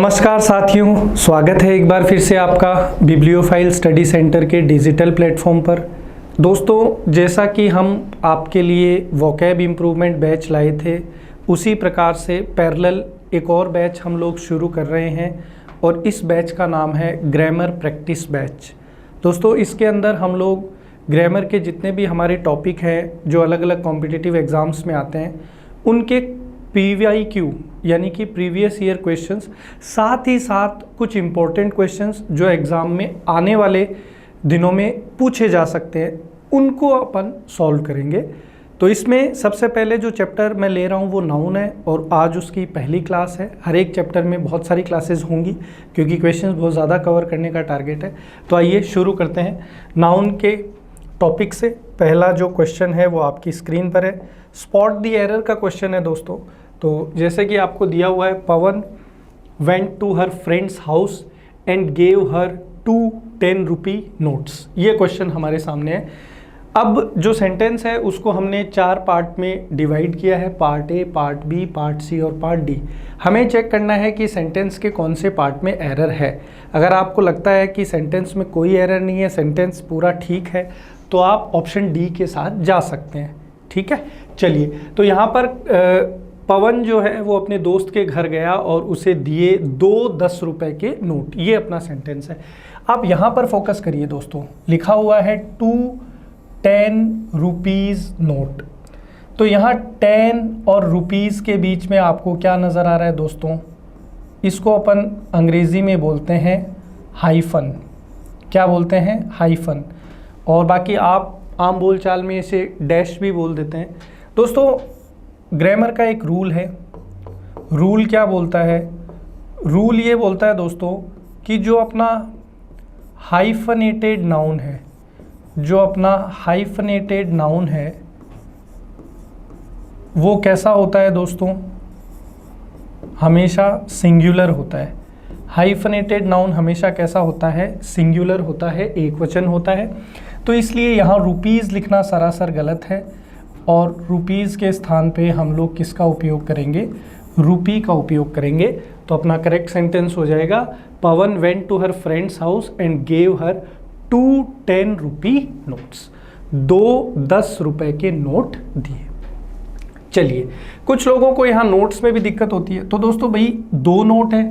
नमस्कार साथियों, स्वागत है एक बार फिर से आपका बिब्लियोफाइल स्टडी सेंटर के डिजिटल प्लेटफॉर्म पर। दोस्तों, जैसा कि हम आपके लिए वोकैब इम्प्रूवमेंट बैच लाए थे, उसी प्रकार से पैरेलल एक और बैच हम लोग शुरू कर रहे हैं और इस बैच का नाम है ग्रामर प्रैक्टिस बैच। दोस्तों, इसके अंदर हम लोग ग्रामर के जितने भी हमारे टॉपिक हैं जो अलग अलग कॉम्पिटिटिव एग्ज़ाम्स में आते हैं, उनके PYQ यानी कि प्रीवियस ईयर क्वेश्चंस, साथ ही साथ कुछ इम्पोर्टेंट क्वेश्चंस जो एग्ज़ाम में आने वाले दिनों में पूछे जा सकते हैं, उनको अपन सॉल्व करेंगे। तो इसमें सबसे पहले जो चैप्टर मैं ले रहा हूँ वो नाउन है और आज उसकी पहली क्लास है। हर एक चैप्टर में बहुत सारी क्लासेस होंगी क्योंकि क्वेश्चंस बहुत ज़्यादा कवर करने का टारगेट है। तो आइए शुरू करते हैं नाउन के टॉपिक से। पहला जो क्वेश्चन है वो आपकी स्क्रीन पर है। स्पॉट द एरर का क्वेश्चन है दोस्तों। तो जैसे कि आपको दिया हुआ है, Pawan went to her friends house and gave her 2 10 rupee notes. ये क्वेश्चन हमारे सामने है। अब जो सेंटेंस है उसको हमने 4 पार्ट में डिवाइड किया है, part A, part B, part C और पार्ट डी। हमें चेक करना है कि सेंटेंस के कौन से पार्ट में एरर है। अगर आपको लगता है कि सेंटेंस में कोई एरर नहीं है, सेंटेंस पूरा ठीक है, तो आप ऑप्शन डी के साथ जा सकते हैं। ठीक है, चलिए। तो यहाँ पर पवन जो है वो अपने दोस्त के घर गया और उसे दिए 2 10 रुपए के नोट। ये अपना सेंटेंस है। आप यहाँ पर फोकस करिए दोस्तों, लिखा हुआ है 2 10 रुपीज़ नोट। तो यहाँ 10 और रुपीज़ के बीच में आपको क्या नज़र आ रहा है दोस्तों? इसको अपन अंग्रेज़ी में बोलते हैं हाइफन। क्या बोलते हैं? हाइफन। और बाकी आप आम बोलचाल में इसे डैश भी बोल देते हैं। दोस्तों, ग्रामर का एक रूल है। रूल क्या बोलता है? रूल ये बोलता है दोस्तों कि जो अपना हाइफनेटेड नाउन है, जो अपना हाइफनेटेड नाउन है वो कैसा होता है दोस्तों? हमेशा सिंगुलर होता है। हाइफनेटेड नाउन हमेशा कैसा होता है? सिंगुलर होता है, एक वचन होता है। तो इसलिए यहाँ रुपीज़ लिखना सरासर गलत है और रुपीज़ के स्थान पे हम लोग किसका उपयोग करेंगे? रुपी का उपयोग करेंगे। तो अपना करेक्ट सेंटेंस हो जाएगा, Pawan went to her friends house and gave her 2 10 rupee notes. 2 10 रुपए के नोट दिए। चलिए, कुछ लोगों को यहाँ नोट्स में भी दिक्कत होती है। तो दोस्तों भाई 2 नोट है,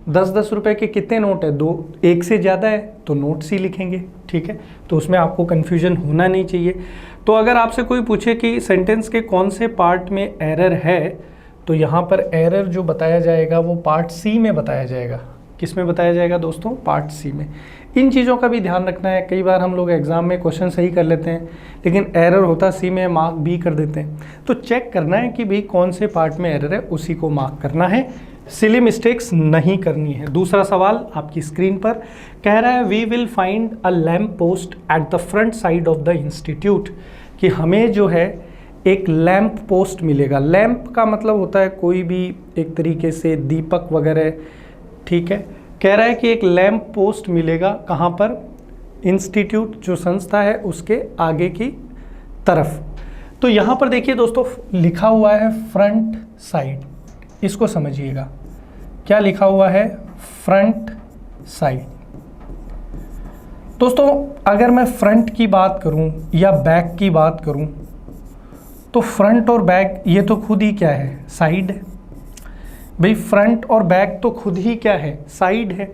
10 10 रुपए के कितने नोट है? 2। एक से ज़्यादा है तो नोट्स ही लिखेंगे। ठीक है, तो उसमें आपको कन्फ्यूजन होना नहीं चाहिए। तो अगर आपसे कोई पूछे कि सेंटेंस के कौन से पार्ट में एरर है, तो यहाँ पर एरर जो बताया जाएगा वो पार्ट सी में बताया जाएगा। किस में बताया जाएगा दोस्तों? पार्ट सी में। इन चीज़ों का भी ध्यान रखना है। कई बार हम लोग एग्ज़ाम में क्वेश्चन सही कर लेते हैं लेकिन एरर होता सी में, मार्क बी कर देते हैं। तो चेक करना है कि भाई कौन से पार्ट में एरर है, उसी को मार्क करना है। सिली मिस्टेक्स नहीं करनी है। दूसरा सवाल आपकी स्क्रीन पर कह रहा है, we will find a lamp post at the front side of the institute. कि हमें जो है एक लैम्प पोस्ट मिलेगा। लैम्प का मतलब होता है कोई भी एक तरीके से दीपक वगैरह। ठीक है, कह रहा है कि एक लैम्प पोस्ट मिलेगा। कहाँ पर? इंस्टीट्यूट जो संस्था है उसके आगे की तरफ। तो यहाँ पर देखिए दोस्तों, लिखा हुआ है फ्रंट साइड। इसको समझिएगा, क्या लिखा हुआ है? Front side. दोस्तों, अगर मैं फ्रंट की बात करूं या बैक की बात करूं, तो फ्रंट और बैक ये तो खुद ही क्या है? साइड है। भाई फ्रंट और बैक तो खुद ही क्या है? साइड है।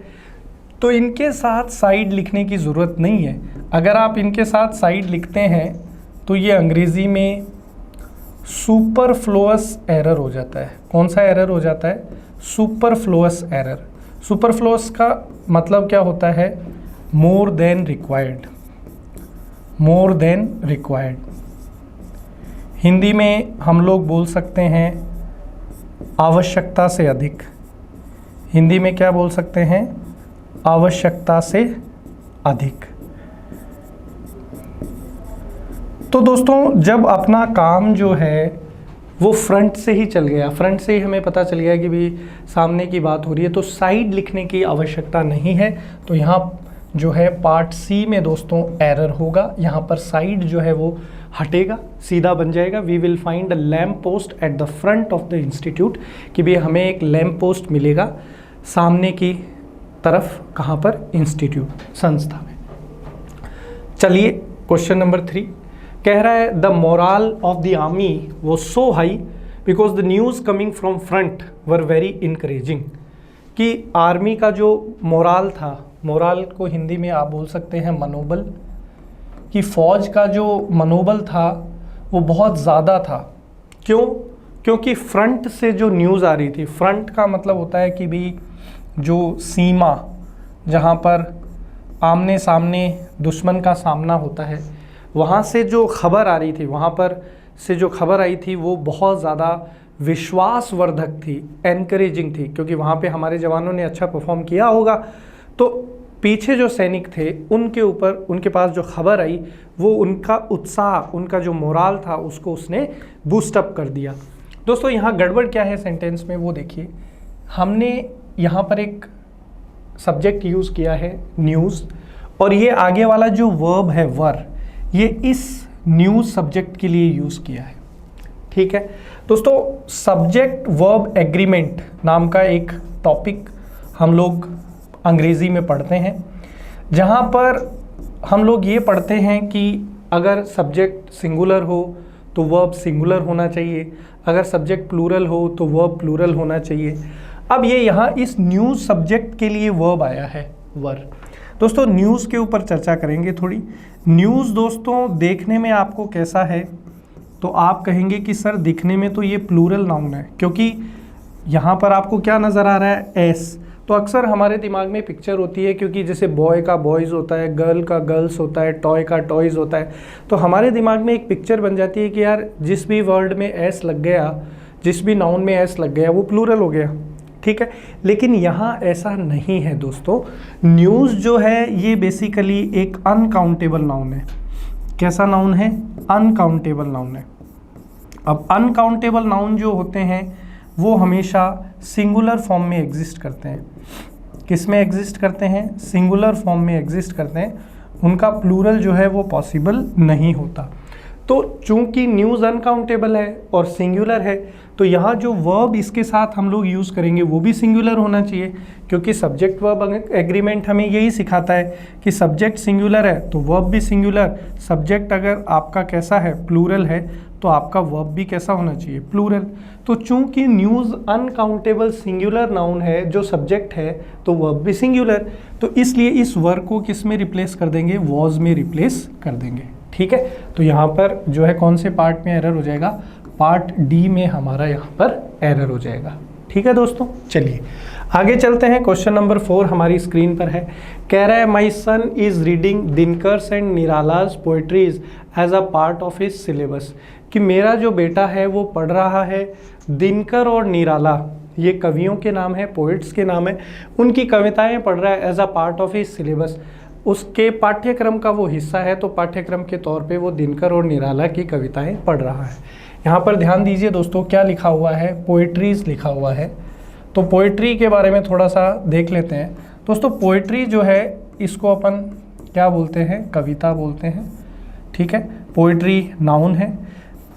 तो इनके साथ साइड लिखने की ज़रूरत नहीं है। अगर आप इनके साथ साइड लिखते हैं तो ये अंग्रेज़ी में सुपरफ्लुअस एरर हो जाता है। कौन सा एरर हो जाता है? Superfluous error. सुपरफ्लुअस का मतलब क्या होता है? More than required. More than required. Hindi में हम लोग बोल सकते हैं आवश्यकता से अधिक। हिंदी में क्या बोल सकते हैं? आवश्यकता से अधिक। तो दोस्तों, जब अपना काम जो है वो फ्रंट से ही चल गया, फ्रंट से ही हमें पता चल गया कि भाई सामने की बात हो रही है, तो साइड लिखने की आवश्यकता नहीं है। तो यहाँ जो है पार्ट सी में दोस्तों एरर होगा। यहाँ पर साइड जो है वो हटेगा, सीधा बन जाएगा we will find a lamp post at the front of the institute, कि भाई हमें एक लैम्प पोस्ट मिलेगा सामने की तरफ, कहाँ पर, इंस्टीट्यूट, संस्था में। चलिए क्वेश्चन नंबर 3 कह रहा है the moral of the army was so high because the news coming from front were very encouraging. कि आर्मी का जो मोरल था, मोरल को हिंदी में आप बोल सकते हैं मनोबल, कि फौज का जो मनोबल था वो बहुत ज़्यादा था। क्यों? क्योंकि फ्रंट से जो न्यूज़ आ रही थी, फ्रंट का मतलब होता है कि भी जो सीमा, जहाँ पर आमने सामने दुश्मन का सामना होता है, वहाँ से जो खबर आ रही थी, वहाँ पर से जो खबर आई थी वो बहुत ज़्यादा विश्वासवर्धक थी, एनकरेजिंग थी, क्योंकि वहाँ पे हमारे जवानों ने अच्छा परफॉर्म किया होगा। तो पीछे जो सैनिक थे उनके ऊपर, उनके पास जो खबर आई वो उनका उत्साह, उनका जो मोराल था उसको उसने बूस्टअप कर दिया। दोस्तों यहाँ गड़बड़ क्या है सेंटेंस में वो देखिए। हमने यहाँ पर एक सब्जेक्ट यूज़ किया है न्यूज़, और ये आगे वाला जो वर्ब है वर, ये इस न्यूज़ सब्जेक्ट के लिए यूज़ किया है। ठीक है दोस्तों, सब्जेक्ट वर्ब एग्रीमेंट नाम का एक टॉपिक हम लोग अंग्रेज़ी में पढ़ते हैं, जहाँ पर हम लोग ये पढ़ते हैं कि अगर सब्जेक्ट सिंगुलर हो तो वर्ब सिंगुलर होना चाहिए, अगर सब्जेक्ट प्लूरल हो तो वर्ब प्लूरल होना चाहिए। अब ये यहाँ इस न्यूज़ सब्जेक्ट के लिए वर्ब आया है वर। दोस्तों न्यूज़ के ऊपर चर्चा करेंगे थोड़ी। न्यूज़ दोस्तों देखने में आपको कैसा है, तो आप कहेंगे कि सर दिखने में तो ये प्लूरल नाउन है, क्योंकि यहाँ पर आपको क्या नज़र आ रहा है, एस। तो अक्सर हमारे दिमाग में पिक्चर होती है, क्योंकि जैसे बॉय का बॉयज़ होता है, गर्ल का गर्ल्स होता है, टॉय का टॉयज़ होता है, तो हमारे दिमाग में एक पिक्चर बन जाती है कि यार जिस भी वर्ड में एस लग गया, जिस भी नाउन में एस लग गया वो प्लूरल हो गया। ठीक है, लेकिन यहाँ ऐसा नहीं है दोस्तों। न्यूज़ जो है ये बेसिकली एक अनकाउंटेबल नाउन है। कैसा नाउन है? अनकाउंटेबल नाउन है। अब अनकाउंटेबल नाउन जो होते हैं वो हमेशा सिंगुलर फॉर्म में एग्जिस्ट करते हैं। किस में एग्जिस्ट करते हैं? सिंगुलर फॉर्म में एग्जिस्ट करते हैं। उनका प्लूरल जो है वो पॉसिबल नहीं होता। तो चूंकि न्यूज़ अनकाउंटेबल है और सिंगुलर है, तो यहाँ जो वर्ब इसके साथ हम लोग यूज़ करेंगे वो भी सिंगुलर होना चाहिए, क्योंकि सब्जेक्ट वर्ब एग्रीमेंट हमें यही सिखाता है कि सब्जेक्ट सिंगुलर है तो वर्ब भी सिंगुलर। सब्जेक्ट अगर आपका कैसा है, प्लूरल है, तो आपका वर्ब भी कैसा होना चाहिए, प्लूरल। तो चूंकि न्यूज़ अनकाउंटेबल सिंगुलर नाउन है, जो सब्जेक्ट है, तो वर्ब भी सिंगुलर, तो इसलिए इस वर्ब को किस में रिप्लेस कर देंगे, वॉज में रिप्लेस कर देंगे। ठीक है, तो यहाँ पर जो है कौन से पार्ट में एरर हो जाएगा, पार्ट डी में हमारा यहाँ पर एरर हो जाएगा। ठीक है दोस्तों, चलिए आगे चलते हैं। क्वेश्चन नंबर 4 हमारी स्क्रीन पर है। कह रहा है my son is reading Dinkar's and Nirala's poetries as a part of his syllabus. कि मेरा जो बेटा है वो पढ़ रहा है दिनकर और निराला, ये कवियों के नाम है, पोइट्स के नाम है, उनकी कविताएं पढ़ रहा है as a part of his syllabus. उसके पाठ्यक्रम का वो हिस्सा है, तो पाठ्यक्रम के तौर पे वो दिनकर और निराला की कविताएं पढ़ रहा है। यहाँ पर ध्यान दीजिए दोस्तों, क्या लिखा हुआ है, पोइट्रीज लिखा हुआ है। तो पोइट्री के बारे में थोड़ा सा देख लेते हैं दोस्तों। पोइट्री जो है इसको अपन क्या बोलते हैं, कविता बोलते हैं। ठीक है, पोइट्री नाउन है।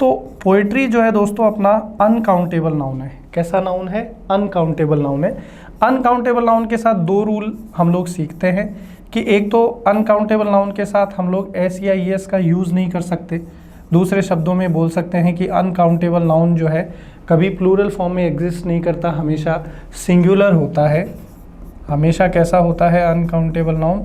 तो पोइट्री जो है दोस्तों अपना अनकाउंटेबल नाउन है। कैसा नाउन है? अनकाउंटेबल नाउन है। अनकाउंटेबल नाउन के साथ 2 रूल हम लोग सीखते हैं कि एक तो अनकाउंटेबल नाउन के साथ हम लोग एस या ई एस का यूज़ नहीं कर सकते। दूसरे शब्दों में बोल सकते हैं कि अनकाउंटेबल नाउन जो है कभी प्लूरल फॉर्म में एग्जिस्ट नहीं करता, हमेशा सिंगुलर होता है। हमेशा कैसा होता है अनकाउंटेबल नाउन?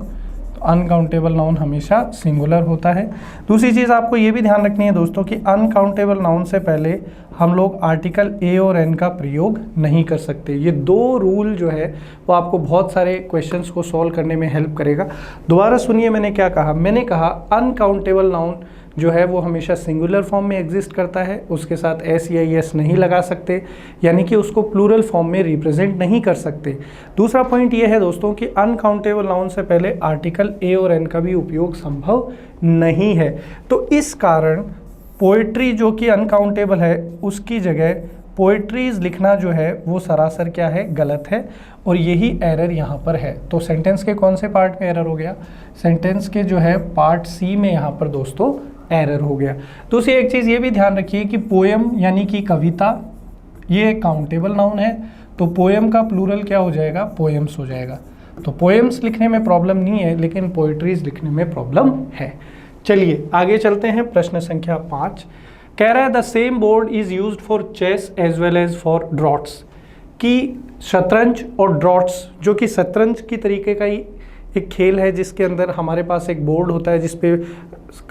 अनकाउंटेबल नाउन हमेशा सिंगुलर होता है। दूसरी चीज़ आपको ये भी ध्यान रखनी है दोस्तों कि अनकाउंटेबल नाउन से पहले हम लोग आर्टिकल ए और एन का प्रयोग नहीं कर सकते। ये 2 रूल जो है वो आपको बहुत सारे क्वेश्चंस को सॉल्व करने में हेल्प करेगा। दोबारा सुनिए मैंने क्या कहा। मैंने कहा अनकाउंटेबल नाउन जो है वो हमेशा सिंगुलर फॉर्म में एग्जिस्ट करता है, उसके साथ एस या एस नहीं लगा सकते, यानी कि उसको प्लूरल फॉर्म में रिप्रेजेंट नहीं कर सकते। दूसरा पॉइंट ये है दोस्तों कि अनकाउंटेबल नाउन से पहले आर्टिकल ए और एन का भी उपयोग संभव नहीं है। तो इस कारण पोइट्री जो कि अनकाउंटेबल है उसकी जगह पोइट्रीज लिखना जो है वो सरासर क्या है, गलत है, और यही एरर यहाँ पर है। तो सेंटेंस के कौन से पार्ट में एरर हो गया? सेंटेंस के जो है पार्ट सी में यहाँ पर दोस्तों एरर हो गया। दूसरी एक चीज़ ये भी ध्यान रखिए कि पोएम यानी कि कविता ये काउंटेबल नाउन है, तो पोएम का प्लूरल क्या हो जाएगा, पोएम्स हो जाएगा। तो पोएम्स लिखने में प्रॉब्लम नहीं है, लेकिन पोएट्रीज लिखने में प्रॉब्लम है। चलिए आगे चलते हैं। प्रश्न संख्या 5 कह रहा है the same board is used for chess as well as for draughts, कि शतरंज और ड्रॉट्स, जो कि शतरंज की तरीके का ही एक खेल है जिसके अंदर हमारे पास एक बोर्ड होता है जिसपे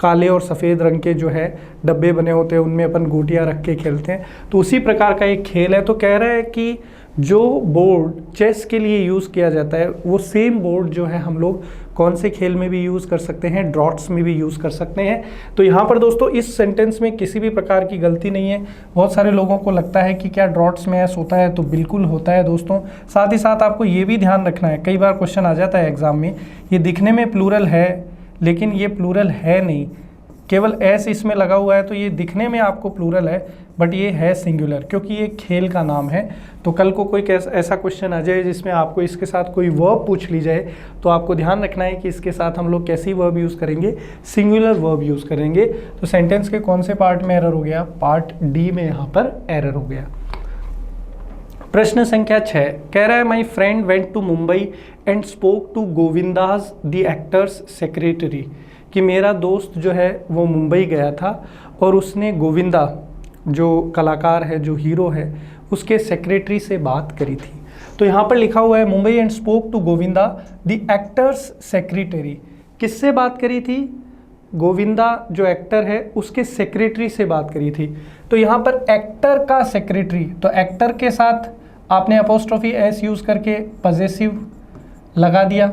काले और सफ़ेद रंग के जो है डब्बे बने होते हैं, उनमें अपन गोटियां रख के खेलते हैं, तो उसी प्रकार का एक खेल है। तो कह रहा है कि जो बोर्ड चेस के लिए यूज़ किया जाता है वो सेम बोर्ड जो है हम लोग कौन से खेल में भी यूज़ कर सकते हैं, ड्रॉट्स में भी यूज़ कर सकते हैं। तो यहाँ पर दोस्तों इस सेंटेंस में किसी भी प्रकार की गलती नहीं है। बहुत सारे लोगों को लगता है कि क्या ड्रॉट्स में ऐसा होता है, तो बिल्कुल होता है दोस्तों। साथ ही साथ आपको ये भी ध्यान रखना है, कई बार क्वेश्चन आ जाता है एग्जाम में, ये दिखने में प्लूरल है लेकिन ये प्लूरल है नहीं, केवल एस इसमें लगा हुआ है, तो ये दिखने में आपको प्लूरल है बट ये है सिंगुलर, क्योंकि ये खेल का नाम है। तो कल को कोई ऐसा क्वेश्चन आ जाए जिसमें आपको इसके साथ कोई वर्ब पूछ ली जाए, तो आपको ध्यान रखना है कि इसके साथ हम लोग कैसी वर्ब यूज़ करेंगे, सिंगुलर वर्ब यूज़ करेंगे। तो सेंटेंस के कौन से पार्ट में एरर हो गया, पार्ट डी में यहाँ पर एरर हो गया। प्रश्न संख्या 6 कह रहा है my friend went to Mumbai and spoke to Govinda's the actor's secretary, कि मेरा दोस्त जो है वो मुंबई गया था और उसने गोविंदा जो कलाकार है, जो हीरो है, उसके सेक्रेटरी से बात करी थी। तो यहाँ पर लिखा हुआ है Mumbai and spoke to Govinda the actor's secretary, किससे बात करी थी, गोविंदा जो एक्टर है उसके सेक्रेटरी से बात करी थी। तो यहाँ पर एक्टर का सेक्रेटरी, तो एक्टर के साथ आपने अपोस्ट्रोफी एस यूज़ करके पजेसिव लगा दिया,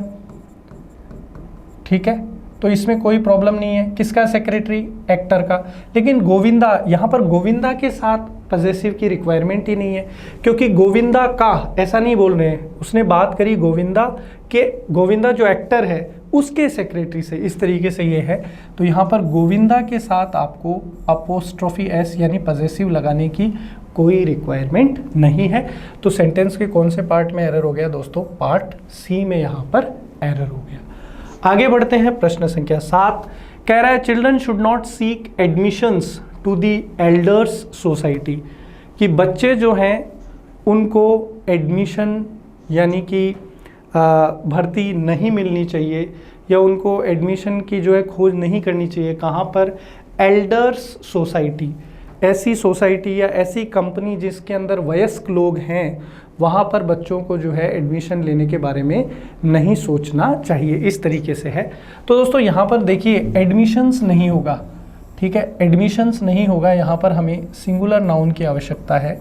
ठीक है, तो इसमें कोई प्रॉब्लम नहीं है। किसका सेक्रेटरी, एक्टर का। लेकिन गोविंदा, यहाँ पर गोविंदा के साथ पजेसिव की रिक्वायरमेंट ही नहीं है, क्योंकि गोविंदा का ऐसा नहीं बोल रहे हैं, उसने बात करी गोविंदा के, गोविंदा जो एक्टर है उसके सेक्रेटरी से, इस तरीके से ये है। तो यहाँ पर गोविंदा के साथ आपको अपोस्ट्रोफी एस यानी पजेसिव लगाने की कोई रिक्वायरमेंट नहीं है। तो सेंटेंस के कौन से पार्ट में एरर हो गया दोस्तों, पार्ट सी में यहाँ पर एरर हो गया। आगे बढ़ते हैं। प्रश्न संख्या 7 कह रहा है children should not seek admissions to the elders society, कि बच्चे जो हैं उनको एडमिशन यानी कि भर्ती नहीं मिलनी चाहिए, या उनको एडमिशन की जो है खोज नहीं करनी चाहिए। कहाँ पर, एल्डर्स सोसाइटी, ऐसी सोसाइटी या ऐसी कंपनी जिसके अंदर वयस्क लोग हैं, वहाँ पर बच्चों को जो है एडमिशन लेने के बारे में नहीं सोचना चाहिए, इस तरीके से है। तो दोस्तों यहाँ पर देखिए एडमिशन्स नहीं होगा, ठीक है, एडमिशन्स नहीं होगा, यहाँ पर हमें सिंगुलर नाउन की आवश्यकता है।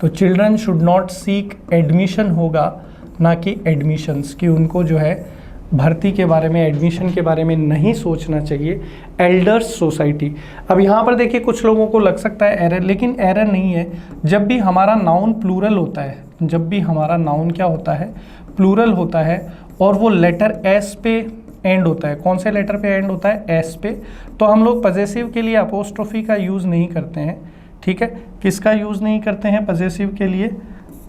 तो children should not seek admission होगा, ना कि एडमिशन्स, कि उनको जो है भर्ती के बारे में, एडमिशन के बारे में नहीं सोचना चाहिए। एल्डर्स सोसाइटी, अब यहाँ पर देखिए कुछ लोगों को लग सकता है एरर, लेकिन एरर नहीं है। जब भी हमारा नाउन प्लूरल होता है, जब भी हमारा नाउन क्या होता है, प्लूरल होता है, और वो लेटर एस पे एंड होता है, कौन से लेटर पे एंड होता है, एस पे, तो हम लोग पजेसिव के लिए अपोस्ट्रोफी का यूज़ नहीं करते हैं, ठीक है। किसका यूज़ नहीं करते हैं पजेसिव के लिए,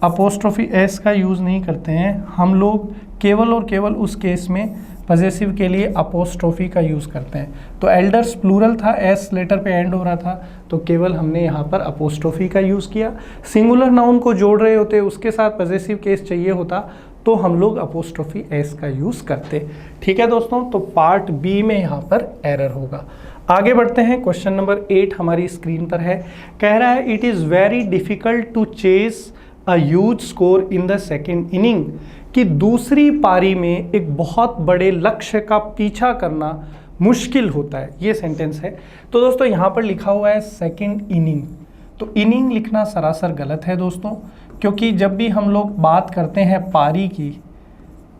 अपोस्ट्रोफी एस का यूज़ नहीं करते हैं हम लोग, केवल और केवल उस केस में पजेसिव के लिए अपोस्ट्रोफी का यूज़ करते हैं। तो एल्डर्स प्लूरल था, एस लेटर पे एंड हो रहा था, तो केवल हमने यहाँ पर अपोस्ट्रोफी का यूज़ किया। सिंगुलर नाउन को जोड़ रहे होते, उसके साथ पजेसिव केस चाहिए होता, तो हम लोग अपोस्ट्रोफी एस का यूज़ करते, ठीक है दोस्तों। तो पार्ट बी में यहाँ पर एरर होगा। आगे बढ़ते हैं। क्वेश्चन नंबर 8 हमारी स्क्रीन पर है, कह रहा है it is very difficult to chase a huge score in the second inning, कि दूसरी पारी में एक बहुत बड़े लक्ष्य का पीछा करना मुश्किल होता है, ये सेंटेंस है। तो दोस्तों यहाँ पर लिखा हुआ है सेकेंड इनिंग, तो इनिंग लिखना सरासर गलत है दोस्तों, क्योंकि जब भी हम लोग बात करते हैं पारी की,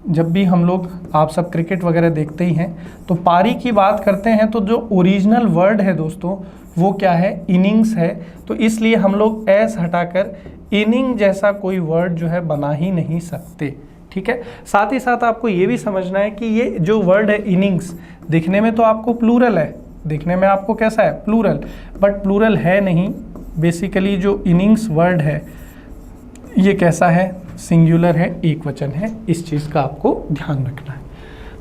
जब भी हम लोग, आप सब क्रिकेट वगैरह देखते ही हैं, तो पारी की बात करते हैं तो जो ओरिजिनल वर्ड है दोस्तों वो क्या है, इनिंग्स है। तो इसलिए हम लोग एस हटाकर इनिंग जैसा कोई वर्ड जो है बना ही नहीं सकते, ठीक है। साथ ही साथ आपको ये भी समझना है कि ये जो वर्ड है इनिंग्स, दिखने में तो आपको प्लूरल है, दिखने में आपको कैसा है, प्लूरल, बट प्लूरल है नहीं। बेसिकली जो इनिंग्स वर्ड है ये कैसा है, सिंगुलर है, एक वचन है, इस चीज़ का आपको ध्यान रखना है।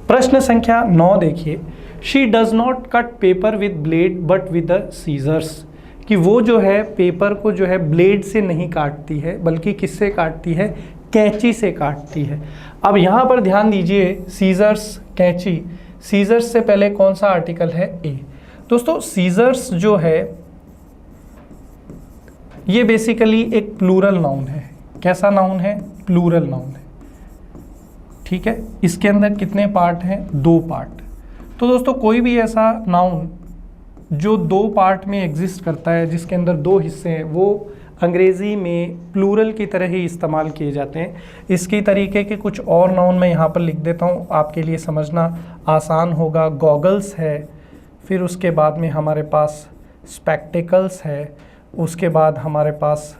प्रश्न संख्या 9 देखिए, she does not cut paper with blade but with the scissors, कि वो जो है पेपर को जो है ब्लेड से नहीं काटती है बल्कि किससे काटती है, कैंची से काटती है। अब यहाँ पर ध्यान दीजिए, सीजर्स, कैंची, सीजर्स से पहले कौन सा आर्टिकल है, ए। दोस्तों सीजर्स जो है ये बेसिकली एक प्लूरल नाउन है। कैसा नाउन है, प्लूरल नाउन है, ठीक है। इसके अंदर कितने पार्ट हैं, 2 पार्ट। तो दोस्तों कोई भी ऐसा नाउन जो 2 पार्ट में एग्जिस्ट करता है, जिसके अंदर 2 हिस्से हैं, वो अंग्रेज़ी में प्लूरल की तरह ही इस्तेमाल किए जाते हैं। इसकी तरीके के कुछ और नाउन मैं यहाँ पर लिख देता हूँ, आपके लिए समझना आसान होगा। गॉगल्स है, फिर उसके बाद में हमारे पास स्पेक्टिकल्स है, उसके बाद हमारे पास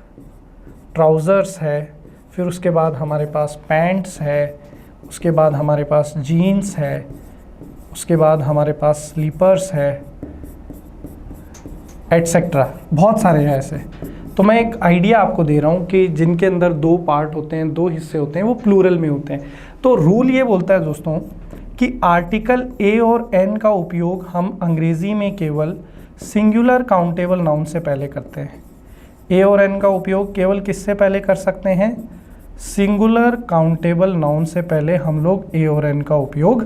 ट्राउज़र्स है, फिर उसके बाद हमारे पास पैंट्स है, उसके बाद हमारे पास जीन्स है, उसके बाद हमारे पास स्लीपर्स है, एटसेट्रा। बहुत सारे हैं ऐसे। तो मैं एक आइडिया आपको दे रहा हूँ कि जिनके अंदर 2 पार्ट होते हैं, 2 हिस्से होते हैं, वो प्लूरल में होते हैं। तो रूल ये बोलता है दोस्तों कि आर्टिकल ए और एन का उपयोग हम अंग्रेज़ी में केवल सिंगुलर काउंटेबल नाउन से पहले करते हैं। ए और एन का उपयोग केवल किससे पहले कर सकते हैं, सिंगुलर काउंटेबल नाउन से पहले हम लोग ए और एन का उपयोग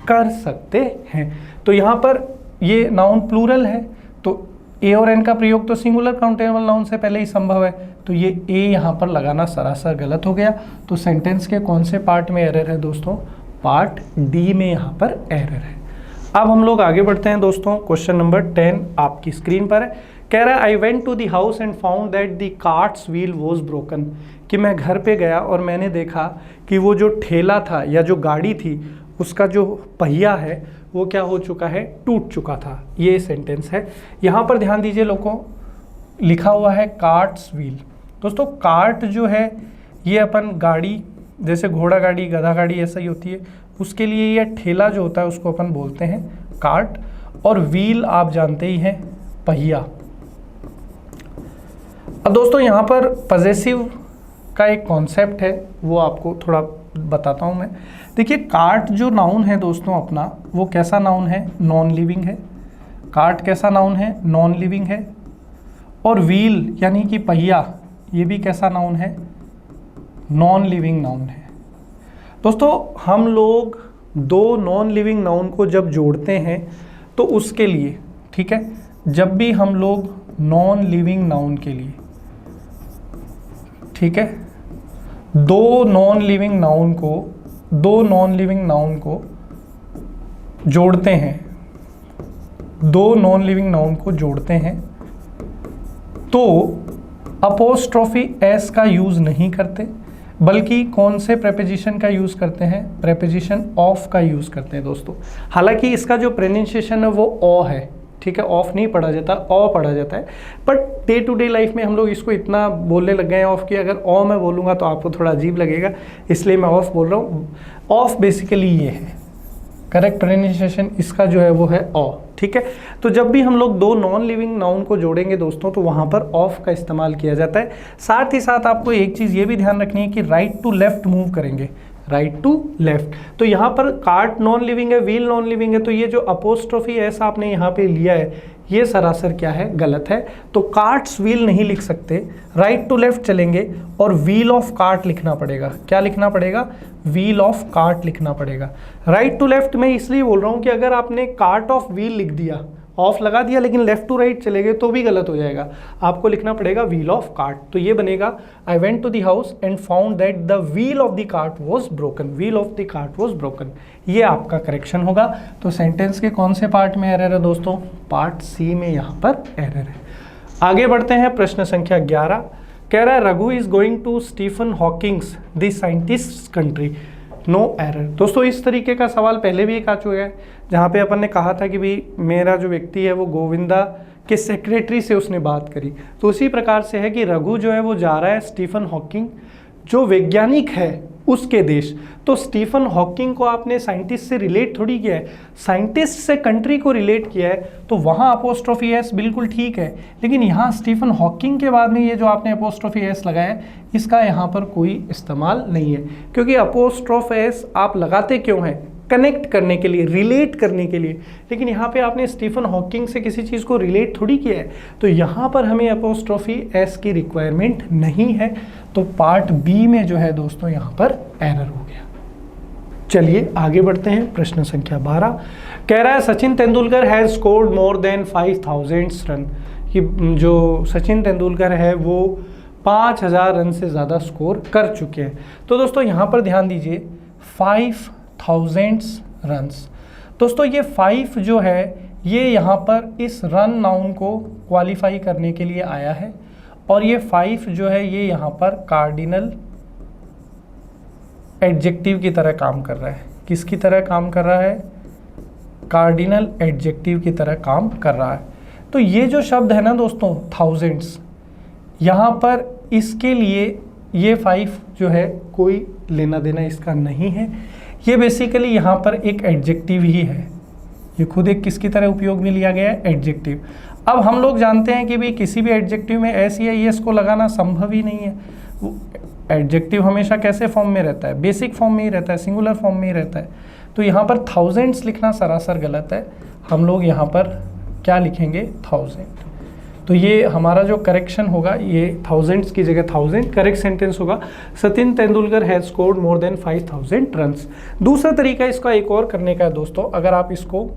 कर सकते हैं। तो यहाँ पर ये नाउन प्लूरल है, तो ए और एन का प्रयोग तो सिंगुलर काउंटेबल नाउन से पहले ही संभव है। तो ये ए यहाँ पर लगाना सरासर गलत हो गया। तो सेंटेंस के कौन से पार्ट में एरर है दोस्तों, पार्ट डी में यहाँ पर एरर है। अब हम लोग आगे बढ़ते हैं दोस्तों। क्वेश्चन नंबर 10 आपकी स्क्रीन पर है। कह रहा है I went to the house and found that the cart's wheel was broken, कि मैं घर पे गया और मैंने देखा कि वो जो ठेला था या जो गाड़ी थी उसका जो पहिया है वो क्या हो चुका है, टूट चुका था। ये सेंटेंस है। यहाँ पर ध्यान दीजिए लोगों, लिखा हुआ है कार्ट्स व्हील। दोस्तों कार्ट जो है ये अपन गाड़ी, जैसे घोड़ा गाड़ी, गधा गाड़ी ऐसा ही होती है, उसके लिए ये ठेला जो होता है उसको अपन बोलते हैं कार्ट। और व्हील आप जानते ही हैं, पहिया। अब दोस्तों यहाँ पर पजेसिव का एक कॉन्सेप्ट है, वो आपको थोड़ा बताता हूँ मैं। देखिए कार्ट जो नाउन है दोस्तों अपना, वो कैसा नाउन है, नॉन लिविंग है। कार्ट कैसा नाउन है, नॉन लिविंग है। और व्हील यानी कि पहिया, ये भी कैसा नाउन है, नॉन लिविंग नाउन है। दोस्तों हम लोग 2 नॉन लिविंग नाउन को जब जोड़ते हैं तो उसके लिए, ठीक है, जब भी हम लोग नॉन लिविंग नाउन के लिए, ठीक है, 2 नॉन लिविंग नाउन को जोड़ते हैं, 2 नॉन लिविंग नाउन को जोड़ते हैं तो अपोस्ट्रोफी एस का यूज़ नहीं करते, बल्कि कौन से प्रेपोजिशन का यूज़ करते हैं, प्रेपोजिशन ऑफ का यूज़ करते हैं दोस्तों। हालांकि इसका जो प्रोनाउंसिएशन है वो ऑ है, ठीक है, ऑफ नहीं पढ़ा जाता, ऑ पढ़ा जाता है। But day to day life में हम लोग इसको इतना बोलने लग गए हैं ऑफ की, अगर ऑ मैं बोलूँगा तो आपको थोड़ा अजीब लगेगा, इसलिए मैं ऑफ बोल रहा हूँ। ऑफ बेसिकली ये है, करेक्ट प्रोनाउंसिएशन इसका जो है वो है ऑ, ठीक है। तो जब भी हम लोग 2 नॉन लिविंग नाउन को जोड़ेंगे दोस्तों तो वहाँ पर ऑफ का इस्तेमाल किया जाता है। साथ ही साथ आपको एक चीज़ ये भी ध्यान रखनी है कि राइट टू लेफ्ट मूव करेंगे, राइट टू लेफ्ट। तो यहाँ पर कार्ट नॉन लिविंग है, व्हील नॉन लिविंग है, तो ये जो अपोस्ट्रोफी एस आपने यहाँ पे लिया है ये सरासर क्या है, गलत है। तो कार्ट्स व्हील नहीं लिख सकते, राइट टू लेफ्ट चलेंगे और व्हील ऑफ कार्ट लिखना पड़ेगा। क्या लिखना पड़ेगा, व्हील ऑफ कार्ट लिखना पड़ेगा। राइट टू लेफ्ट मैं इसलिए बोल रहा हूँ कि अगर आपने कार्ट ऑफ व्हील लिख दिया, ऑफ लगा दिया, लेकिन लेफ्ट टू राइट चले गए तो भी गलत हो जाएगा। आपको लिखना पड़ेगा व्हील ऑफ कार्ट। तो ये बनेगा I went to the house and found that the wheel of the cart was broken, wheel of the cart was broken. ये आपका करेक्शन होगा। तो सेंटेंस के कौन से पार्ट में एरर है दोस्तों, पार्ट सी में यहाँ पर एरर है। आगे बढ़ते हैं, प्रश्न संख्या 11 कह रहा है Raghu is going to Stephen Hawking's the scientist country, no error. दोस्तों इस तरीके का सवाल पहले भी एक आ चुका है, जहाँ पे अपन ने कहा था कि भाई मेरा जो व्यक्ति है वो गोविंदा के सेक्रेटरी से उसने बात करी। तो उसी प्रकार से है कि रघु जो है वो जा रहा है स्टीफन हॉकिंग जो वैज्ञानिक है उसके देश। तो स्टीफन हॉकिंग को आपने साइंटिस्ट से रिलेट थोड़ी किया है, साइंटिस्ट से कंट्री को रिलेट किया है, तो वहाँ अपोस्ट्रोफी एस बिल्कुल ठीक है। लेकिन यहाँ स्टीफन हॉकिंग के बाद में ये जो आपने अपोस्ट्रोफी एस लगाया है इसका यहाँ पर कोई इस्तेमाल नहीं है, क्योंकि अपोस्ट्रोफ एस आप लगाते क्यों हैं, कनेक्ट करने के लिए, रिलेट करने के लिए। लेकिन यहाँ पे आपने स्टीफन हॉकिंग से किसी चीज़ को रिलेट थोड़ी किया है, तो यहाँ पर हमें अपोस्ट्रोफी एस की रिक्वायरमेंट नहीं है। तो पार्ट बी में जो है दोस्तों यहाँ पर एरर हो गया। चलिए आगे बढ़ते हैं। प्रश्न संख्या 12 कह रहा है Sachin Tendulkar has scored more than 5000 run, कि जो सचिन तेंदुलकर है वो 5000 रन से ज़्यादा स्कोर कर चुके हैं। तो दोस्तों यहाँ पर ध्यान दीजिए 5000 रन्स। दोस्तों ये 5 जो है ये यहाँ पर इस रन नाउन को क्वालिफाई करने के लिए आया है, और ये 5 जो है ये यहाँ पर कार्डिनल एडजेक्टिव की तरह काम कर रहा है। किसकी तरह काम कर रहा है? कार्डिनल एडजेक्टिव की तरह काम कर रहा है। तो ये जो शब्द है ना दोस्तों थाउजेंड्स, यहाँ पर इसके लिए ये 5 जो है कोई लेना देना इसका नहीं है। ये बेसिकली यहाँ पर एक एडजेक्टिव ही है, ये खुद एक किसकी तरह उपयोग में लिया गया है? एडजेक्टिव। अब हम लोग जानते हैं कि भाई किसी भी एडजेक्टिव में एस या ईएस को लगाना संभव ही नहीं है। एडजेक्टिव हमेशा कैसे फॉर्म में रहता है? बेसिक फॉर्म में ही रहता है, सिंगुलर फॉर्म में ही रहता है। तो यहाँ पर थाउजेंड्स लिखना सरासर गलत है। हम लोग यहाँ पर क्या लिखेंगे? 1000। तो ये हमारा जो करेक्शन होगा ये थाउजेंड्स की जगह 1000 करेक्ट सेंटेंस होगा। Sachin Tendulkar has scored more than 5000 runs. दूसरा तरीका इसका एक और करने का है दोस्तों, अगर आप इसको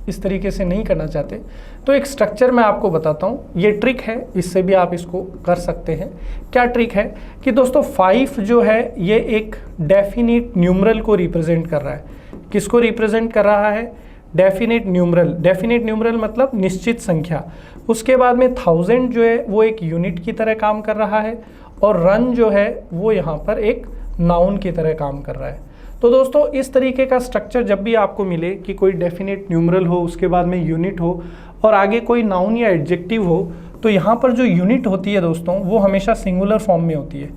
इस तरीके से नहीं करना चाहते तो एक स्ट्रक्चर मैं आपको बताता हूँ। ये ट्रिक है, इससे भी आप इसको कर सकते हैं। क्या ट्रिक है कि दोस्तों 5 जो है ये एक डेफिनिट न्यूमरल को रिप्रेजेंट कर रहा है। किसको रिप्रेजेंट कर रहा है? Definite numeral. डेफिनिट न्यूमरल मतलब निश्चित संख्या। उसके बाद में 1000 जो है वो एक यूनिट की तरह काम कर रहा है, और रन जो है वो यहाँ पर एक नाउन की तरह काम कर रहा है। तो दोस्तों इस तरीके का स्ट्रक्चर जब भी आपको मिले कि कोई डेफिनेट न्यूमरल हो, उसके बाद में यूनिट हो, और आगे कोई नाउन या एडजेक्टिव हो, तो यहाँ पर जो यूनिट होती है दोस्तों वो हमेशा सिंगुलर फॉर्म में होती है।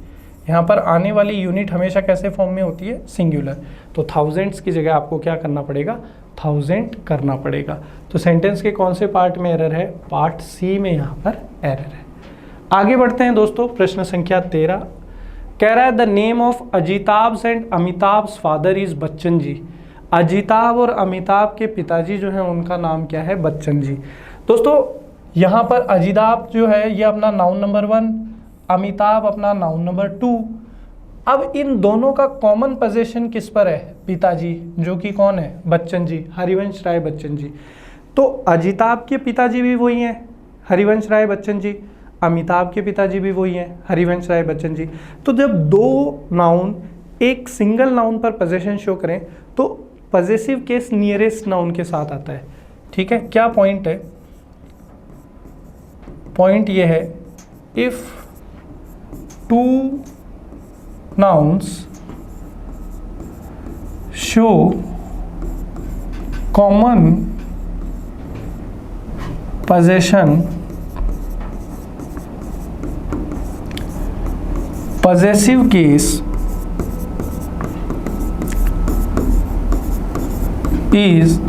यहाँ पर आने वाली यूनिट हमेशा कैसे फॉर्म में होती है? सिंगुलर। तो थाउजेंड्स की जगह आपको क्या करना पड़ेगा? 1000 करना पड़ेगा। तो सेंटेंस के कौन से पार्ट में एरर है? पार्ट सी में यहाँ पर एरर है। आगे बढ़ते हैं दोस्तों। प्रश्न संख्या 13 कह रहा है the name of Ajitabh and Amitabh's father is Bachchan ji. Ajitabh और अमिताभ के पिताजी जो हैं उनका नाम क्या है? बच्चन जी। दोस्तों यहाँ पर अजिताभ जो है ये अपना नाउन नंबर 1, अमिताभ अपना नाउन नंबर 2। अब इन दोनों का कॉमन पोजीशन किस पर है? पिताजी, जो कि कौन है? बच्चन जी, हरिवंश राय बच्चन जी। तो अजिताभ के पिताजी भी वही हैं, हरिवंश राय बच्चन जी। अमिताभ के पिताजी भी वही हैं, हरिवंश राय बच्चन जी। तो जब दो नाउन एक सिंगल नाउन पर पोजीशन शो करें तो पॉजेसिव केस नियरेस्ट नाउन के साथ आता है। ठीक है, क्या पॉइंट है? पॉइंट ये है if two nouns show common position, possessive case is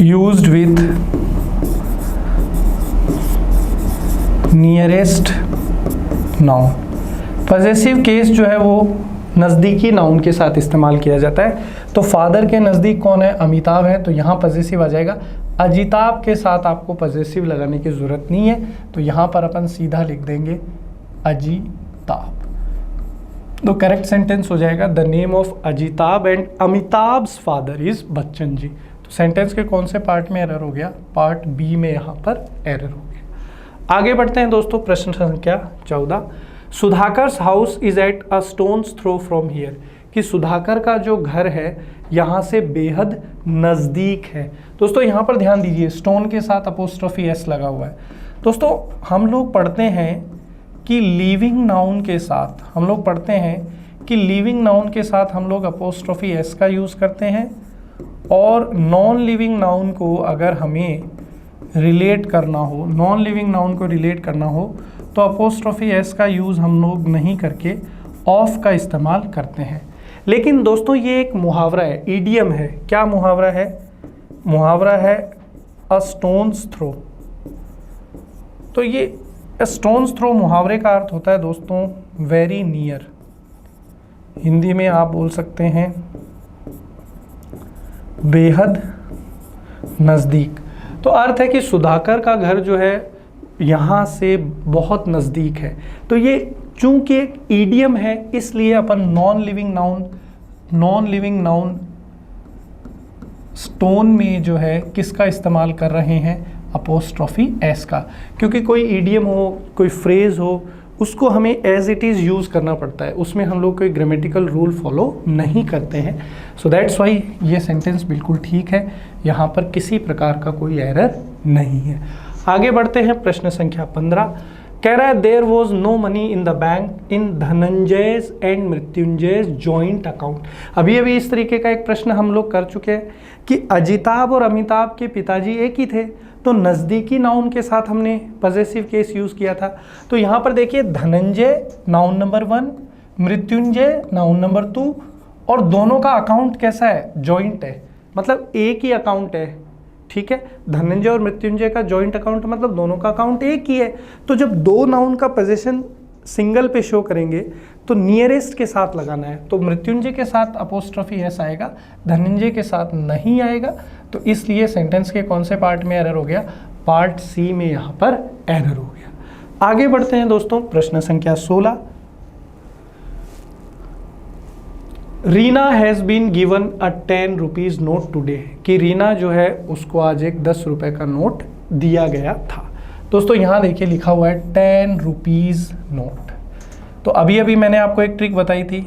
used with nearest noun। possessive case जो है वो नज़दीकी नाउन के साथ इस्तेमाल किया जाता है। तो फादर के नज़दीक कौन है? अमिताभ है, तो यहाँ पॉजेसिव आ जाएगा। अजिताभ के साथ आपको पॉजेसिव लगाने की ज़रूरत नहीं है, तो यहाँ पर अपन सीधा लिख देंगे अजिताभ। तो करेक्ट सेंटेंस हो जाएगा the name of Ajitabh and Amitabh's father is Bachchan ji. तो सेंटेंस के कौन से पार्ट में एरर हो गया? पार्ट बी में यहाँ पर एरर हो गया। आगे बढ़ते हैं दोस्तों। प्रश्न संख्या 14 Sudhakar's house is at a stone's throw from here. कि सुधाकर का जो घर है यहाँ से बेहद नज़दीक है। दोस्तों यहाँ पर ध्यान दीजिए, स्टोन के साथ अपोस्ट्रोफी एस लगा हुआ है। दोस्तों हम लोग पढ़ते हैं कि लिविंग नाउन के साथ हम लोग अपोस्ट्रोफी एस का यूज़ करते हैं, और नॉन लिविंग नाउन को अगर हमें रिलेट करना हो, तो अपोस्ट्रोफी एस का यूज़ हम लोग नहीं करके ऑफ का इस्तेमाल करते हैं। लेकिन दोस्तों ये एक मुहावरा है, ईडियम है। क्या मुहावरा है? मुहावरा है अ स्टोन्स थ्रो। तो ये स्टोन्स थ्रो मुहावरे का अर्थ होता है दोस्तों वेरी नियर। हिंदी में आप बोल सकते हैं बेहद नज़दीक। तो अर्थ है कि सुधाकर का घर जो है यहाँ से बहुत नज़दीक है। तो ये चूंकि एक ईडियम है इसलिए अपन नॉन लिविंग नाउन स्टोन में जो है किसका इस्तेमाल कर रहे हैं, अपोस्ट्रोफी एस का। क्योंकि कोई ईडियम हो, कोई फ्रेज हो, उसको हमें एज इट इज़ यूज़ करना पड़ता है, उसमें हम लोग कोई ग्रामेटिकल रूल फॉलो नहीं करते हैं। सो दैट्स वाई ये सेंटेंस बिल्कुल ठीक है, यहाँ पर किसी प्रकार का कोई एरर नहीं है। आगे बढ़ते हैं, प्रश्न संख्या 15 कह रहा है there was no money in the bank in Dhananjay's and Mrityunjay's joint account. अभी अभी इस तरीके का एक प्रश्न हम लोग कर चुके हैं कि अजिताभ और अमिताभ के पिताजी एक ही थे, तो नज़दीकी नाउन के साथ हमने पजेसिव केस यूज़ किया था। तो यहाँ पर देखिए Dhananjay noun number 1, Mrityunjay noun number 2, और दोनों का अकाउंट कैसा है, जॉइंट है, मतलब एक ही अकाउंट है। ठीक है, धनंजय और मृत्युंजय का जॉइंट अकाउंट मतलब दोनों का अकाउंट एक ही है। तो जब दो नाउन का पोजीशन सिंगल पे शो करेंगे तो नियरेस्ट के साथ लगाना है। तो मृत्युंजय के साथ अपोस्ट्रोफी एस आएगा, धनंजय के साथ नहीं आएगा। तो इसलिए सेंटेंस के कौन से पार्ट में एरर हो गया, पार्ट सी में यहाँ पर एरर हो गया। आगे बढ़ते हैं दोस्तों, प्रश्न संख्या 16 Reena has been given a 10 rupees note today, कि रीना जो है उसको आज एक 10 रुपये का नोट दिया गया था। दोस्तों यहाँ देखिए लिखा हुआ है 10 रुपीज़ नोट। तो अभी अभी मैंने आपको एक ट्रिक बताई थी,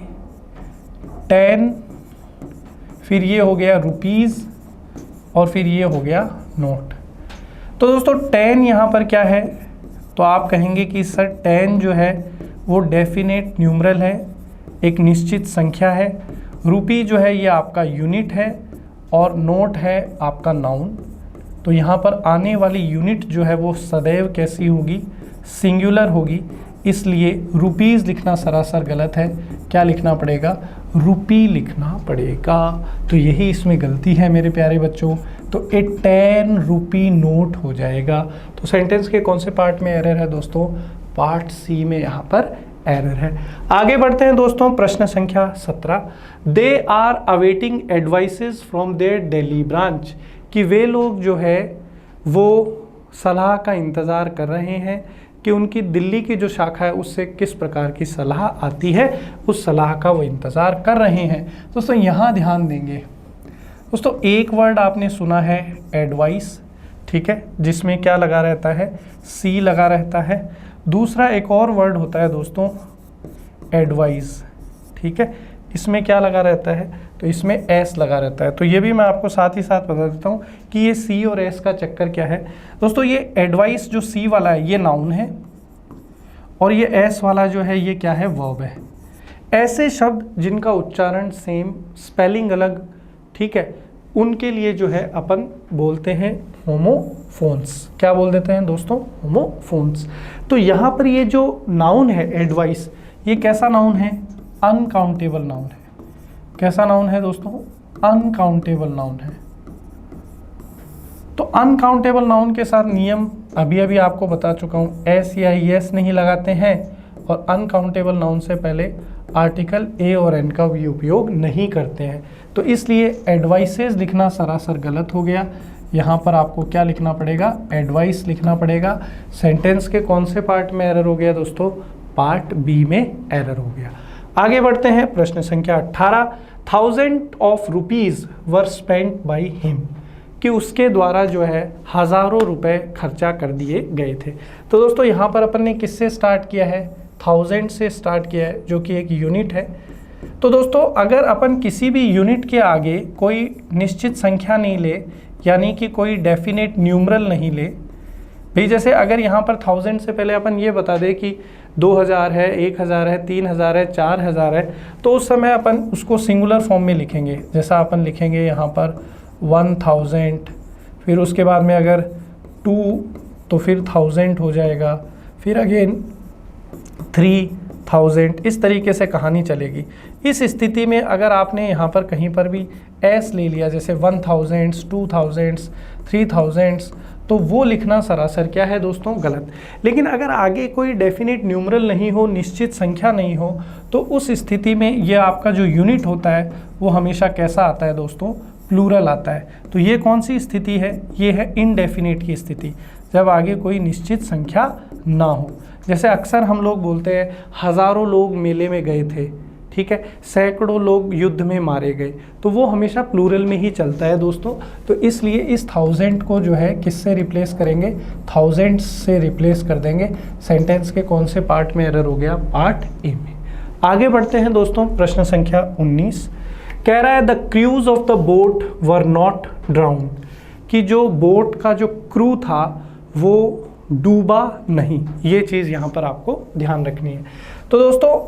10 फिर ये हो गया रुपीज़ और फिर ये हो गया नोट। तो दोस्तों 10 यहाँ पर क्या है, तो आप कहेंगे कि सर 10 जो है वो डेफिनेट न्यूमरल है, एक निश्चित संख्या है। रुपी जो है ये आपका यूनिट है और नोट है आपका नाउन। तो यहाँ पर आने वाली यूनिट जो है वो सदैव कैसी होगी, सिंगुलर होगी। इसलिए रुपीज़ लिखना सरासर गलत है, क्या लिखना पड़ेगा, रुपी लिखना पड़ेगा। तो यही इसमें गलती है मेरे प्यारे बच्चों। तो ए 10 रुपी नोट हो जाएगा। तो सेंटेंस के कौन से पार्ट में एरर है दोस्तों, पार्ट सी में यहाँ पर एरर है। आगे बढ़ते हैं दोस्तों, प्रश्न संख्या 17 they are awaiting advices from their Delhi branch, कि वे लोग जो है वो सलाह का इंतज़ार कर रहे हैं कि उनकी दिल्ली की जो शाखा है उससे किस प्रकार की सलाह आती है, उस सलाह का वो इंतज़ार कर रहे हैं। दोस्तों यहाँ ध्यान देंगे दोस्तों, एक वर्ड आपने सुना है एडवाइस, ठीक है, जिसमें क्या लगा रहता है, सी लगा रहता है। दूसरा एक और वर्ड होता है दोस्तों एडवाइस, ठीक है, इसमें क्या लगा रहता है, तो इसमें एस लगा रहता है। तो ये भी मैं आपको साथ ही साथ बता देता हूँ कि ये सी और एस का चक्कर क्या है। दोस्तों ये एडवाइस जो सी वाला है ये नाउन है और ये एस वाला जो है ये क्या है, वर्ब है। ऐसे शब्द जिनका उच्चारण सेम, स्पेलिंग अलग, ठीक है, उनके लिए जो है अपन बोलते हैं होमोफोन्स। क्या बोल देते हैं दोस्तों, होमोफोन्स। तो यहाँ पर ये जो नाउन है एडवाइस, ये कैसा नाउन है, अनकाउंटेबल नाउन है। कैसा नाउन है दोस्तों, अनकाउंटेबल नाउन है। तो अनकाउंटेबल नाउन के साथ नियम अभी अभी आपको बता चुका हूँ, एस या एस नहीं लगाते हैं और अनकाउंटेबल नाउन से पहले आर्टिकल ए और एन का भी उपयोग नहीं करते हैं। तो इसलिए एडवाइसेस लिखना सरासर गलत हो गया। यहाँ पर आपको क्या लिखना पड़ेगा, एडवाइस लिखना पड़ेगा। सेंटेंस के कौन से पार्ट में एरर हो गया दोस्तों, पार्ट बी में एरर हो गया। आगे बढ़ते हैं, प्रश्न संख्या 18 thousand of rupees were spent by him, कि उसके द्वारा जो है हज़ारों रुपए खर्चा कर दिए गए थे। तो दोस्तों यहाँ पर अपन ने किससे स्टार्ट किया है, थाउजेंड से स्टार्ट किया है, जो कि एक यूनिट है। तो दोस्तों अगर अपन किसी भी यूनिट के आगे कोई निश्चित संख्या नहीं ले, यानी कि कोई डेफिनेट न्यूमरल नहीं ले, भाई जैसे अगर यहाँ पर थाउजेंड से पहले अपन ये बता दें कि 2000 है, 1000 है, 3000 है, 4000 है, तो उस समय अपन उसको सिंगुलर फॉर्म में लिखेंगे। जैसा अपन लिखेंगे यहाँ पर 1000, फिर उसके बाद में अगर 2 तो फिर 1000 हो जाएगा, फिर अगेन 3000, इस तरीके से कहानी चलेगी। इस स्थिति में अगर आपने यहाँ पर कहीं पर भी एस ले लिया, जैसे 1000, 2000, 3000, तो वो लिखना सरासर क्या है दोस्तों, गलत। लेकिन अगर आगे कोई डेफिनेट न्यूमरल नहीं हो, निश्चित संख्या नहीं हो, तो उस स्थिति में ये आपका जो यूनिट होता है वो हमेशा कैसा आता है दोस्तों, प्लूरल आता है। तो ये कौन सी स्थिति है? ये है इनडेफिनिट की स्थिति, जब आगे कोई निश्चित संख्या ना हो। जैसे अक्सर हम लोग बोलते हैं हज़ारों लोग मेले में गए थे, ठीक है, सैकड़ों लोग युद्ध में मारे गए, तो वो हमेशा प्लूरल में ही चलता है दोस्तों। तो इसलिए इस 1000 को जो है किससे रिप्लेस करेंगे? 1000 से रिप्लेस कर देंगे। सेंटेंस के कौन से पार्ट में एरर हो गया? पार्ट ए में। आगे बढ़ते हैं दोस्तों, प्रश्न संख्या 19 कह रहा है the cruise of the boat were not drowned, कि जो बोट का जो क्रू था वो डूबा नहीं। ये चीज़ यहाँ पर आपको ध्यान रखनी है। तो दोस्तों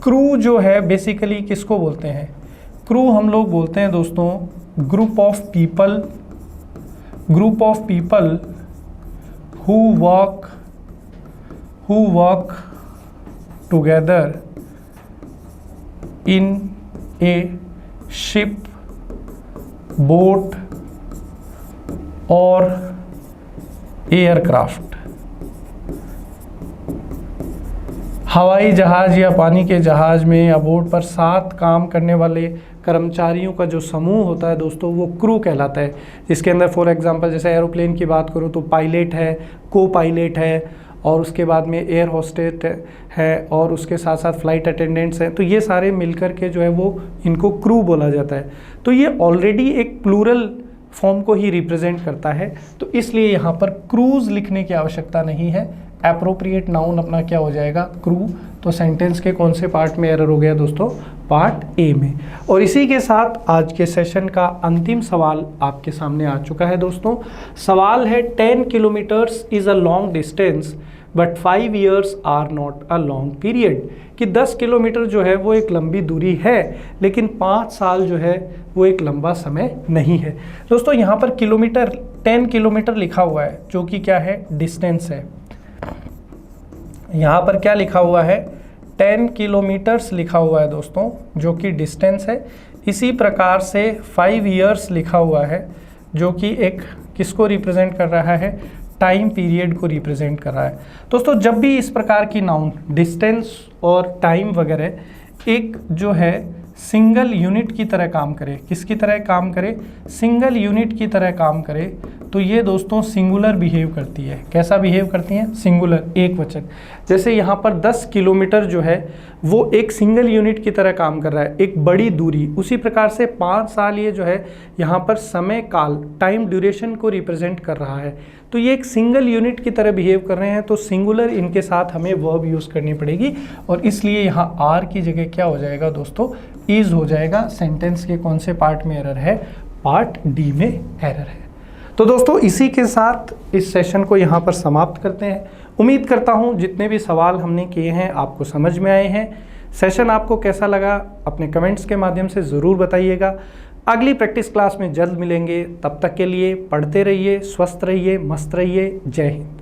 क्रू जो है बेसिकली किसको बोलते हैं? क्रू हम लोग बोलते हैं दोस्तों group of people who work together in A ship, boat और एयरक्राफ्ट। हवाई जहाज़ या पानी के जहाज़ में या बोट पर साथ काम करने वाले कर्मचारियों का जो समूह होता है दोस्तों वो क्रू कहलाता है। जिसके अंदर फॉर एग्जांपल जैसे एरोप्लेन की बात करूँ तो पायलट है, को पायलट है, और उसके बाद में एयर होस्टेस है, और उसके साथ साथ फ्लाइट अटेंडेंट्स हैं। तो ये सारे मिलकर के जो है वो इनको क्रू बोला जाता है। तो ये ऑलरेडी एक प्लूरल फॉर्म को ही रिप्रेजेंट करता है, तो इसलिए यहाँ पर क्रूज लिखने की आवश्यकता नहीं है। एप्रोप्रिएट नाउन अपना क्या हो जाएगा? क्रू। तो सेंटेंस के कौन से पार्ट में एरर हो गया दोस्तों? पार्ट ए में। और इसी के साथ आज के सेशन का अंतिम सवाल आपके सामने आ चुका है दोस्तों। सवाल है 10 kilometres is a long distance but 5 years are not a long period, कि 10 किलोमीटर जो है वो एक लंबी दूरी है लेकिन 5 साल जो है वो एक लंबा समय नहीं है। दोस्तों यहाँ पर किलोमीटर 10 किलोमीटर लिखा हुआ है जो कि क्या है? डिस्टेंस है। यहाँ पर क्या लिखा हुआ है? 10 किलोमीटर्स लिखा हुआ है दोस्तों जो कि डिस्टेंस है। इसी प्रकार से 5 years लिखा हुआ है जो कि एक किसको रिप्रेजेंट कर रहा है? टाइम पीरियड को रिप्रेजेंट कर रहा है। दोस्तों जब भी इस प्रकार की नाउन डिस्टेंस और टाइम वगैरह एक जो है सिंगल यूनिट की तरह काम करे, किसकी तरह काम करे? सिंगल यूनिट की तरह काम करे, तो ये दोस्तों सिंगुलर बिहेव करती है। कैसा बिहेव करती हैं? सिंगुलर, एक वचन। जैसे यहाँ पर 10 किलोमीटर जो है वो एक सिंगल यूनिट की तरह काम कर रहा है, एक बड़ी दूरी। उसी प्रकार से 5 साल ये जो है यहाँ पर समय काल, टाइम ड्यूरेशन को रिप्रेजेंट कर रहा है। तो ये एक सिंगल यूनिट की तरह बिहेव कर रहे हैं, तो सिंगुलर इनके साथ हमें वर्ब यूज़ करनी पड़ेगी, और इसलिए यहाँ आर की जगह क्या हो जाएगा दोस्तों? इज हो जाएगा। सेंटेंस के कौन से पार्ट में एरर है? पार्ट डी में एरर है। तो दोस्तों इसी के साथ इस सेशन को यहाँ पर समाप्त करते हैं। उम्मीद करता हूँ जितने भी सवाल हमने किए हैं आपको समझ में आए हैं। सेशन आपको कैसा लगा अपने कमेंट्स के माध्यम से ज़रूर बताइएगा। अगली प्रैक्टिस क्लास में जल्द मिलेंगे। तब तक के लिए पढ़ते रहिए, स्वस्थ रहिए, मस्त रहिए। जय हिंद।